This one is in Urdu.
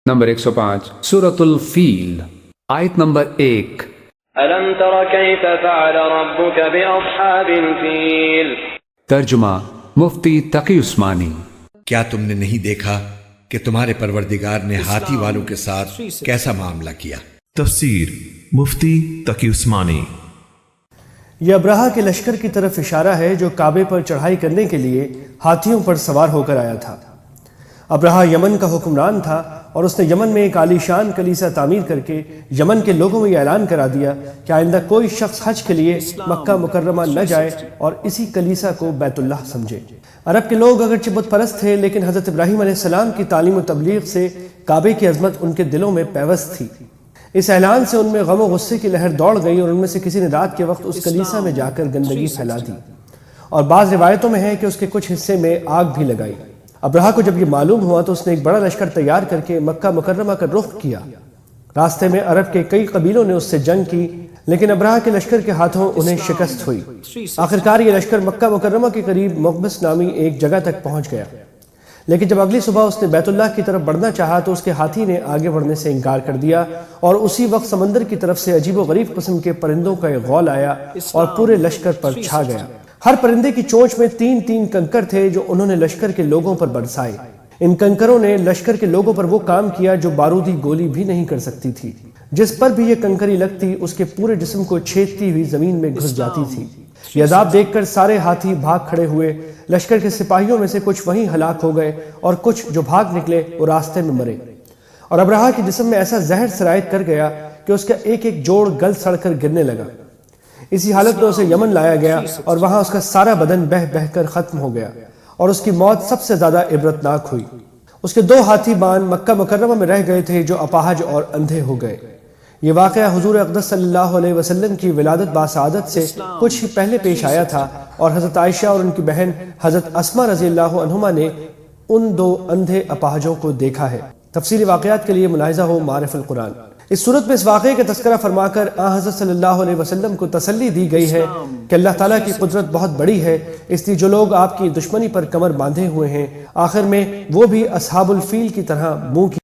نمبر 105 سورۃ الفیل، آیت نمبر 1۔ أَلَمْ تَرَ كَيْفَ فَعَلَ رَبُّكَ بِأَصْحَابِ الْفِيلِ۔ ترجمہ مفتی تقی عثمانی۔ کیا تم نے نہیں دیکھا کہ تمہارے پروردگار نے ہاتھی والوں کے ساتھ کیسا معاملہ کیا؟ تفسیر مفتی تقی عثمانی۔ یہ ابرہہ کے لشکر کی طرف اشارہ ہے جو کعبے پر چڑھائی کرنے کے لیے ہاتھیوں پر سوار ہو کر آیا تھا۔ ابرہہ یمن کا حکمران تھا اور اس نے یمن میں ایک عالی شان کلیسا تعمیر کر کے یمن کے لوگوں میں یہ اعلان کرا دیا کہ آئندہ کوئی شخص حج کے لیے مکہ مکرمہ نہ جائے اور اسی کلیسا کو بیت اللہ سمجھے۔ عرب کے لوگ اگرچہ بت پرست تھے لیکن حضرت ابراہیم علیہ السلام کی تعلیم و تبلیغ سے کعبے کی عظمت ان کے دلوں میں پیوست تھی۔ اس اعلان سے ان میں غم و غصے کی لہر دوڑ گئی اور ان میں سے کسی نے رات کے وقت اس کلیسا میں جا کر گندگی پھیلا دی، اور بعض روایتوں میں ہے کہ اس کے کچھ حصے میں آگ بھی لگائی۔ ابرہہ کو جب یہ معلوم ہوا تو اس نے ایک بڑا لشکر تیار کر کے مکہ مکرمہ کا رخ کیا۔ راستے میں عرب کے کئی قبیلوں نے اس سے جنگ کی لیکن ابرہہ کے لشکر کے ہاتھوں انہیں شکست ہوئی۔ آخرکار یہ لشکر مکہ مکرمہ کے قریب مقبس نامی ایک جگہ تک پہنچ گیا، لیکن جب اگلی صبح اس نے بیت اللہ کی طرف بڑھنا چاہا تو اس کے ہاتھی نے آگے بڑھنے سے انکار کر دیا، اور اسی وقت سمندر کی طرف سے عجیب و غریب قسم کے پرندوں کا ایک غول آیا اور پورے لشکر پر چھا گیا۔ ہر پرندے کی چونچ میں 3 کنکر تھے جو انہوں نے لشکر کے لوگوں پر برسائے۔ ان کنکروں نے لشکر کے لوگوں پر وہ کام کیا جو بارودی گولی بھی نہیں کر سکتی تھی۔ جس پر بھی یہ کنکری لگتی اس کے پورے جسم کو چھیدتی ہوئی زمین میں گھس جاتی تھی۔ یہ عذاب دیکھ کر سارے ہاتھی بھاگ کھڑے ہوئے۔ لشکر کے سپاہیوں میں سے کچھ وہیں ہلاک ہو گئے اور کچھ جو بھاگ نکلے وہ راستے میں مرے، اور ابرہہ کے جسم میں ایسا زہر سرایت کر گیا کہ اس کا ایک ایک جوڑ گل سڑ کر گرنے لگا۔ اسی حالت میں اسے یمن لایا گیا اور وہاں اس کا سارا بدن بہہ بہہ کر ختم ہو گیا، اور اس کی موت سب سے زیادہ عبرتناک ہوئی۔ اس کے 2 ہاتھی بان مکہ مکرمہ میں رہ گئے تھے جو اپاہج اور اندھے ہو گئے۔ یہ واقعہ حضور اقدس صلی اللہ علیہ وسلم کی ولادت باسعادت سے کچھ ہی پہلے پیش آیا تھا، اور حضرت عائشہ اور ان کی بہن حضرت اسماء رضی اللہ عنہما نے ان 2 اندھے اپاہجوں کو دیکھا ہے۔ تفصیلی واقعات کے لیے ملاحظہ ہو معارف القرآن۔ اس صورت میں اس واقعے کا تذکرہ فرما کر آن حضرت صلی اللہ علیہ وسلم کو تسلی دی گئی ہے کہ اللہ تعالیٰ کی قدرت بہت بڑی ہے، اس لیے جو لوگ آپ کی دشمنی پر کمر باندھے ہوئے ہیں آخر میں وہ بھی اصحاب الفیل کی طرح منہ کی